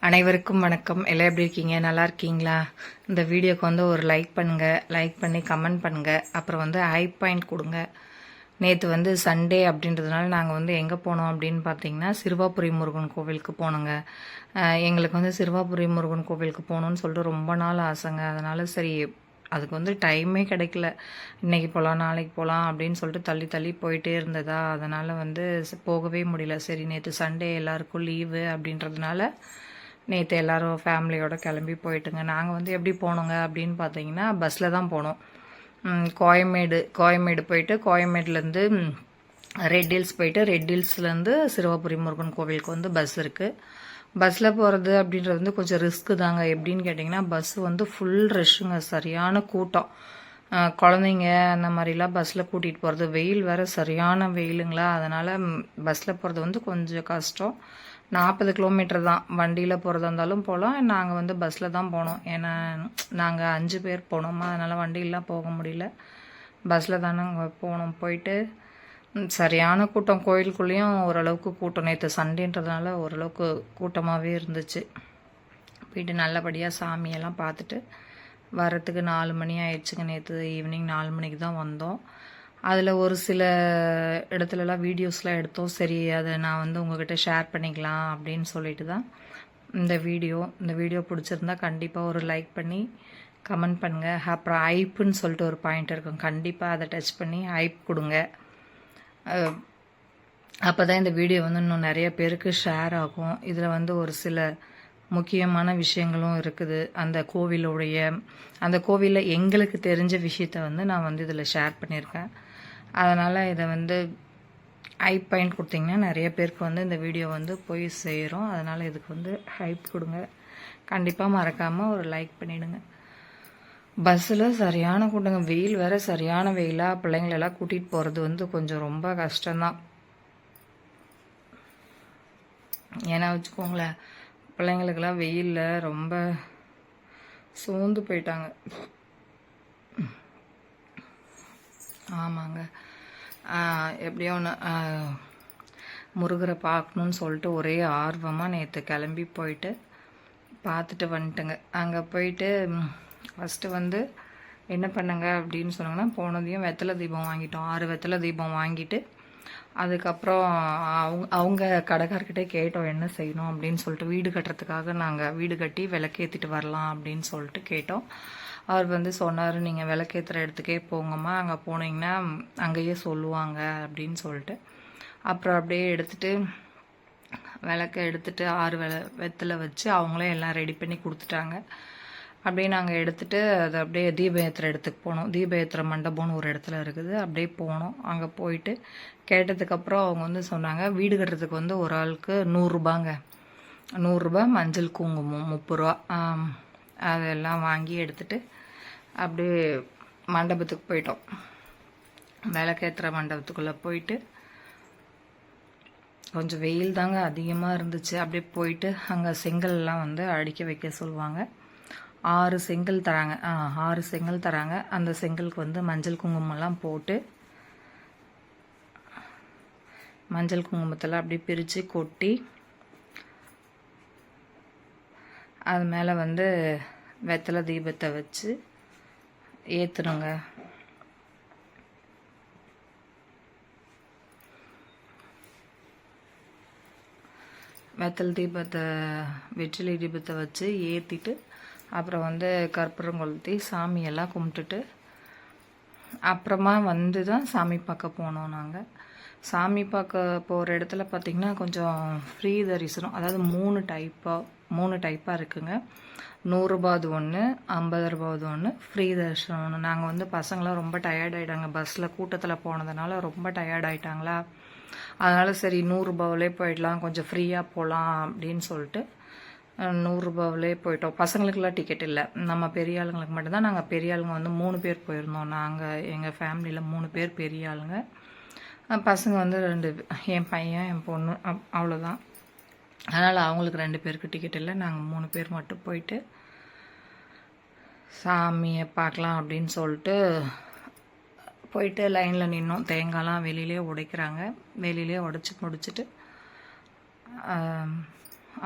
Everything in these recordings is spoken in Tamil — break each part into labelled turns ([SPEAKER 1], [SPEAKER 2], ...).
[SPEAKER 1] அனைவருக்கும் வணக்கம். எல்லாம் எப்படி இருக்கீங்க? நல்லா இருக்கீங்களா? இந்த வீடியோக்கு வந்து ஒரு லைக் பண்ணுங்கள், லைக் பண்ணி கமெண்ட் பண்ணுங்கள். அப்புறம் வந்து ஹை பாயிண்ட் கொடுங்க. நேற்று வந்து சண்டே அப்படின்றதுனால நாங்கள் வந்து எங்கே போனோம் அப்படின்னு பார்த்தீங்கன்னா சிறுவாபுரி முருகன் கோவிலுக்கு போனோங்க. எங்களுக்கு வந்து சிறுவாபுரி முருகன் கோவிலுக்கு போகணுன்னு சொல்லிட்டு ரொம்ப நாள் ஆசைங்க. அதனால் சரி அதுக்கு வந்து டைமே கிடைக்கல. இன்றைக்கி போகலாம் நாளைக்கு போகலாம் அப்படின்னு சொல்லிட்டு தள்ளி தள்ளி போயிட்டே இருந்ததா, அதனால் வந்து போகவே முடியல. சரி நேற்று சண்டே எல்லாருக்கும் லீவு அப்படின்றதுனால நேற்று எல்லோரும் ஃபேமிலியோடு கிளம்பி போயிட்டுங்க. நாங்கள் வந்து எப்படி போனோங்க அப்படின்னு பார்த்தீங்கன்னா பஸ்ஸில் தான் போனோம். கோயம்பேடு போயிட்டு கோயம்பேடுலேருந்து ரெட் ஹில்ஸ் போயிட்டு ரெட் ஹில்ஸ்லேருந்து சிறுவாபுரி முருகன் கோவிலுக்கு வந்து பஸ் இருக்குது. பஸ்ஸில் போகிறது அப்படின்றது வந்து கொஞ்சம் ரிஸ்க்கு தாங்க. எப்படின்னு கேட்டிங்கன்னா பஸ்ஸு வந்து ஃபுல் ரஷ்ஷுங்க, சரியான கூட்டம். குழந்தைங்க அந்த மாதிரிலாம் பஸ்ஸில் கூட்டிகிட்டு போகிறது, வெயில் வேறு சரியான வெயிலுங்களா, அதனால் பஸ்ஸில் போகிறது வந்து கொஞ்சம் கஷ்டம். 40 கிலோமீட்டர் தான். வண்டியில் போகிறதா இருந்தாலும் போகலாம். நாங்கள் வந்து பஸ்ஸில் தான் போனோம். ஏன்னா நாங்கள் 5 பேர் போனோமா, அதனால் வண்டியெலாம் போக முடியல. பஸ்ஸில் தானே போனோம். போயிட்டு சரியான கூட்டம். கோயிலுக்குள்ளேயும் ஓரளவுக்கு கூட்டம். நேற்று சண்டேன்றதுனால ஓரளவுக்கு கூட்டமாகவே இருந்துச்சு. போயிட்டு நல்லபடியாக சாமியெல்லாம் பார்த்துட்டு வரத்துக்கு 4 மணி ஆயிடுச்சுங்க. நேற்று ஈவினிங் 4 மணிக்கு தான் வந்தோம். அதில் ஒரு சில இடத்துலலாம் வீடியோஸ்லாம் எடுத்தோம். சரி அதை நான் வந்து உங்கள்கிட்ட ஷேர் பண்ணிக்கலாம் அப்படின்னு சொல்லிட்டு தான் இந்த வீடியோ பிடிச்சிருந்தா கண்டிப்பாக ஒரு லைக் பண்ணி கமெண்ட் பண்ணுங்கள். அப்புறம் ஐப்புன்னு சொல்லிட்டு ஒரு பாயிண்ட் இருக்கும், கண்டிப்பாக அதை டச் பண்ணி ஐப் கொடுங்க. அப்போ தான் இந்த வீடியோ வந்து இன்னும் நிறைய பேருக்கு ஷேர் ஆகும். இதில் வந்து ஒரு சில முக்கியமான விஷயங்களும் இருக்குது. அந்த கோவிலில் எங்களுக்கு தெரிஞ்ச விஷயத்த வந்து நான் வந்து இதில் ஷேர் பண்ணியிருக்கேன். அதனால் இதை வந்து ஹைப் பாயிண்ட் கொடுத்தீங்கன்னா நிறைய பேருக்கு வந்து இந்த வீடியோ வந்து போய் சேரும். அதனால் இதுக்கு வந்து ஹைப் கொடுங்க. கண்டிப்பாக மறக்காமல் ஒரு லைக் பண்ணிவிடுங்க. பஸ்ஸில் சரியான கூட்டங்க. வெயில் வேறு சரியான வெயிலாக, பிள்ளைங்களெல்லாம் கூட்டிகிட்டு போகிறது வந்து கொஞ்சம் ரொம்ப கஷ்டம்தான். ஏன்னா வச்சுக்கோங்களேன், பிள்ளைங்களுக்கெல்லாம் வெயிலில் ரொம்ப சோர்ந்து போயிட்டாங்க. ஆமாங்க, எப்படியோ ஒன்று முருகரை பார்க்கணுன்னு சொல்லிட்டு ஒரே ஆர்வமாக நேற்று கிளம்பி போயிட்டு பார்த்துட்டு வந்துட்டுங்க. அங்கே போயிட்டு ஃபஸ்ட்டு வந்து என்ன பண்ணுங்க அப்படின்னு சொன்னாங்கன்னா, போனதையும் வெத்தலை தீபம் வாங்கிட்டோம். 6 வெத்தலை தீபம் வாங்கிட்டு அதுக்கப்புறம் அவங்க கடைக்காரர்கிட்டே கேட்டோம் என்ன செய்யணும் அப்படின்னு சொல்லிட்டு. வீடு கட்டுறதுக்காக நாங்கள் வீடு கட்டி விளக்கேற்றிட்டு வரலாம் அப்படின்னு சொல்லிட்டு கேட்டோம். அவர் வந்து சொன்னார், நீங்கள் விளக்கேற்றுற இடத்துக்கே போங்கம்மா, அங்கே போனீங்கன்னா அங்கேயே சொல்லுவாங்க அப்படின்னு சொல்லிட்டு. அப்புறம் அப்படியே எடுத்துகிட்டு விளக்க எடுத்துகிட்டு 6 வெத்தலை வச்சு அவங்களே எல்லாம் ரெடி பண்ணி கொடுத்துட்டாங்க. அப்படியே நாங்கள் எடுத்துகிட்டு அதை அப்படியே தீப ஏற்றுற இடத்துக்கு போனோம். தீப ஏற்றுற மண்டபம்னு ஒரு இடத்துல இருக்குது, அப்படியே போனோம். அங்கே போயிட்டு கேட்டதுக்கப்புறம் அவங்க வந்து சொன்னாங்க, வீடு கட்டுறதுக்கு வந்து ஒரு ஆளுக்கு 100 ரூபாங்க. 100 ரூபா, மஞ்சள் குங்குமம் 30 ரூபா. அதெல்லாம் வாங்கி எடுத்துகிட்டு அப்படியே மண்டபத்துக்கு போயிட்டோம். விளக்கேற்றுற மண்டபத்துக்குள்ளே போயிட்டு கொஞ்சம் வெயில் தாங்க அதிகமாக இருந்துச்சு. அப்படியே போயிட்டு அங்கே செங்கல்லாம் வந்து அடுக்கி வைக்க சொல்லுவாங்க. 6 செங்கல் தராங்க. 6 செங்கல் தராங்க. அந்த செங்கலுக்கு வந்து மஞ்சள் குங்குமம்லாம் போட்டு மஞ்சள் குங்குமத்தில் அப்படியே பிரித்து கொட்டி அது மேலே வந்து வெத்தலை தீபத்தை வச்சு ஏற்றணுங்க. வெத்தலை தீபத்தை வெற்றிலை தீபத்தை வச்சு ஏற்றிட்டு அப்புறம் வந்து கற்பூரம் கொளுத்தி சாமியெல்லாம் கும்பிட்டுட்டு அப்புறமா வந்து தான் சாமி பார்க்க போனோம். நாங்கள் சாமி பார்க்க போகிற இடத்துல பார்த்திங்கன்னா கொஞ்சம் ஃப்ரீ தரிசனம், அதாவது 3 டைப்பாக இருக்குங்க. 100 ரூபாது ஒன்று, 50 ரூபாது ஒன்று, ஃப்ரீ தரிசனம் ஒன்று. நாங்கள் வந்து பசங்களாம் ரொம்ப டயர்ட் ஆகிட்டாங்க, பஸ்ஸில் கூட்டத்தில் போனதுனால ரொம்ப டயர்ட் ஆகிட்டாங்களா, அதனால் சரி 100 ரூபாவிலே போயிடலாம், கொஞ்சம் ஃப்ரீயாக போகலாம் அப்படின்னு சொல்லிட்டு 100 ரூபாவிலே போயிட்டோம். பசங்களுக்கெல்லாம் டிக்கெட் இல்லை, நம்ம பெரிய ஆளுங்களுக்கு மட்டும்தான். நாங்கள் பெரிய ஆளுங்க வந்து 3 பேர் போயிருந்தோம். நாங்கள் எங்கள் ஃபேமிலியில் 3 பேர் பெரிய ஆளுங்க, பசங்க வந்து 2, என் பையன் என் பொண்ணு, அவ்வளோதான். அதனால் அவங்களுக்கு 2 பேருக்கு டிக்கெட் இல்லை, நாங்கள் 3 பேர் மட்டும் போயிட்டு சாமியை பார்க்கலாம் அப்படின்னு சொல்லிட்டு போயிட்டு லைனில் நின்னோம். தேங்காய்லாம் வெளியிலே உடைக்கிறாங்க, வெளியிலே உடச்சி முடிச்சுட்டு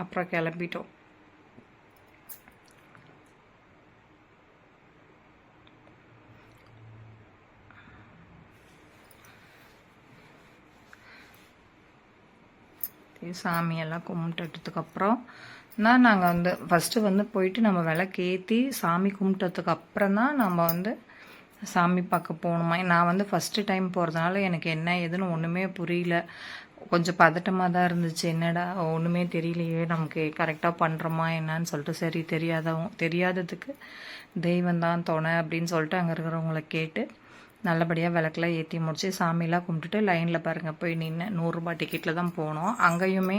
[SPEAKER 1] அப்புறம் கிளம்பிட்டோம். சாமியெல்லாம் கும்பிட்டுட்டதுக்கப்புறம் தான் நாங்கள் வந்து ஃபஸ்ட்டு வந்து போயிட்டு நம்ம விளக்கேற்றி சாமி கும்பிட்டதுக்கு அப்புறம் தான் நம்ம வந்து சாமி பார்க்க போகணுமா. நான் வந்து ஃபஸ்ட்டு டைம் போகிறதுனால எனக்கு என்ன ஏதுன்னு ஒன்றுமே புரியல. கொஞ்சம் பதட்டமாக தான் இருந்துச்சு. என்னடா ஒன்றுமே தெரியலையே, நமக்கு கரெக்டாக பண்ணுறோமா என்னன்னு சொல்லிட்டு. சரி, தெரியாததுக்கு தெய்வம் தான் துணை அப்படின்னு சொல்லிட்டு அங்கே இருக்கிறவங்கள கேட்டு நல்லபடியாக விளக்கெல்லாம் ஏற்றி முடிச்சு சாமியெல்லாம் கும்பிட்டுட்டு லைனில் பாருங்கள் போய் நின்று 100 ரூபாய் டிக்கெட்டில் தான் போனோம். அங்கேயுமே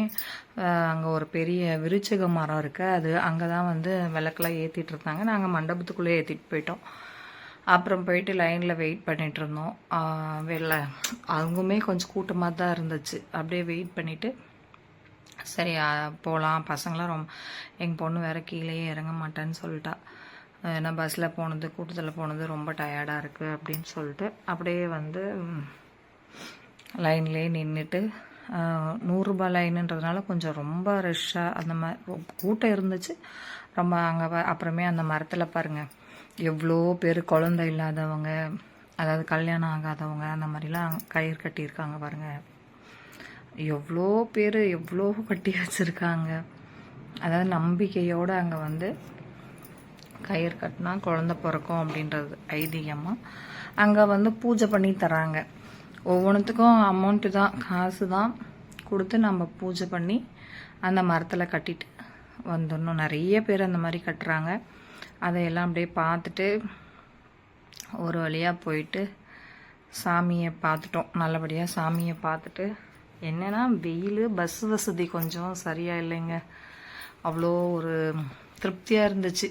[SPEAKER 1] அங்கே ஒரு பெரிய விருச்சிக மரம் இருக்குது, அது அங்கே தான் வந்து விளக்கெல்லாம் ஏற்றிட்டு இருந்தாங்க. நாங்கள் மண்டபத்துக்குள்ளே ஏற்றிட்டு போயிட்டோம். அப்புறம் போயிட்டு லைனில் வெயிட் பண்ணிகிட்டு இருந்தோம். அவங்களுமே கொஞ்சம் கூட்டமாக தான் இருந்துச்சு. அப்படியே வெயிட் பண்ணிவிட்டு சரி போகலாம். பசங்களாம் ரொம்ப, எங்கள் பொண்ணு வேறு கீழேயே இறங்க மாட்டேன்னு சொல்லிட்டா. ஏன்னா பஸ்ஸில் போனது கூட்டத்தில் போனது ரொம்ப டயர்டாக இருக்குது அப்படின்னு சொல்லிட்டு அப்படியே வந்து லைன்லேயே நின்றுட்டு 100 ரூபாய் லைனுன்றதுனால கொஞ்சம் ரொம்ப ரஷ்ஷாக அந்த மாதிரி கூட்டம் இருந்துச்சு ரொம்ப. அங்கே அப்புறமே அந்த மரத்தில் பாருங்கள் எவ்வளோ பேர் குழந்தை இல்லாதவங்க, அதாவது கல்யாணம் ஆகாதவங்க அந்த மாதிரிலாம் கயிறு கட்டியிருக்காங்க பாருங்கள். எவ்வளோ பேர் எவ்வளோ கட்டி வச்சுருக்காங்க. அதாவது நம்பிக்கையோடு அங்கே வந்து கயிறு கட்டினா குழந்த பிறக்கும் அப்படின்றது ஐதீகமாக அங்கே வந்து பூஜை பண்ணி தராங்க. ஒவ்வொன்றுத்துக்கும் அமௌண்ட்டு தான், காசு தான் கொடுத்து நம்ம பூஜை பண்ணி அந்த மரத்தில் கட்டிட்டு வந்துடணும். நிறைய பேர் அந்த மாதிரி கட்டுறாங்க. அதையெல்லாம் அப்படியே பார்த்துட்டு ஒரு வழியாக போயிட்டு சாமியை பார்த்துட்டோம். நல்லபடியாக சாமியை பார்த்துட்டு, என்னென்னா வெயில், பஸ் வசதி கொஞ்சம் சரியாக இல்லைங்க. அவ்வளோ ஒரு திருப்தியாக இருந்துச்சு.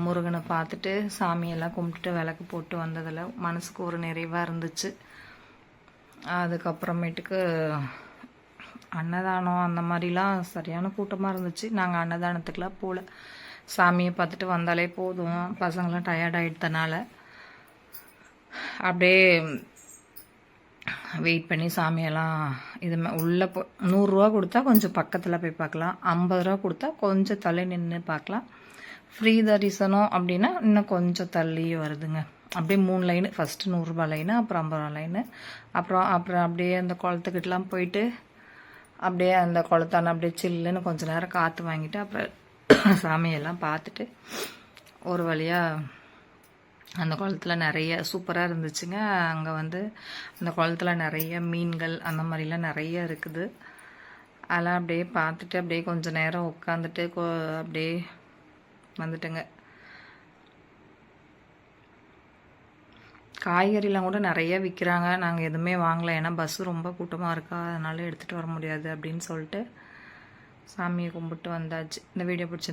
[SPEAKER 1] முருகனை பார்த்துட்டு சாமியெல்லாம் கும்பிட்டுட்டு விளக்கு போட்டு வந்ததில் மனசுக்கு ஒரு நிறைவாக இருந்துச்சு. அதுக்கப்புறமேட்டுக்கு அன்னதானம் அந்த மாதிரிலாம் சரியான கூட்டமாக இருந்துச்சு. நாங்கள் அன்னதானத்துக்கெலாம் போகல, சாமியை பார்த்துட்டு வந்தாலே போதும். பசங்களாம் டயர்ட் ஆகிட்டதுனால அப்படியே வெயிட் பண்ணி சாமியெல்லாம் இது உள்ளே 100 ரூபா கொடுத்தா கொஞ்சம் பக்கத்தில் போய் பார்க்கலாம், 50 ரூபா கொடுத்தா கொஞ்சம் தள்ளி நின்று பார்க்கலாம். ஃப்ரீ தரிசனம் அப்படின்னா இன்னும் கொஞ்சம் தள்ளி வருதுங்க. அப்படியே 3 லைனு, ஃபஸ்ட்டு 100 ரூபாய் லைனு, அப்புறம் 50 ரூபா லைனு, அப்புறம் அப்படியே அந்த குளத்துக்கிட்டலாம் போயிட்டு அப்படியே அந்த குளத்தான அப்படியே சில்லுன்னு கொஞ்சம் நேரம் காற்று வாங்கிட்டு அப்புறம் சாமியெல்லாம் பார்த்துட்டு ஒரு வழியாக அந்த குளத்தில் நிறைய சூப்பராக இருந்துச்சுங்க. அங்கே வந்து அந்த குளத்தில் நிறைய மீன்கள் அந்த மாதிரிலாம் நிறைய இருக்குது. அதெல்லாம் அப்படியே பார்த்துட்டு அப்படியே கொஞ்சம் நேரம் உட்காந்துட்டு அப்படியே வந்துட்டுங்க. காய்கறிலாம் கூட நிறைய விற்கிறாங்க. நாங்கள் எதுவுமே வாங்கலை, ஏன்னா பஸ்ஸு ரொம்ப கூட்டமாக இருக்கா, அதனால் எடுத்துகிட்டு வர முடியாது அப்படின்னு சொல்லிட்டு சாமியை கும்பிட்டு வந்தாச்சு. இந்த வீடியோ பிடிச்சி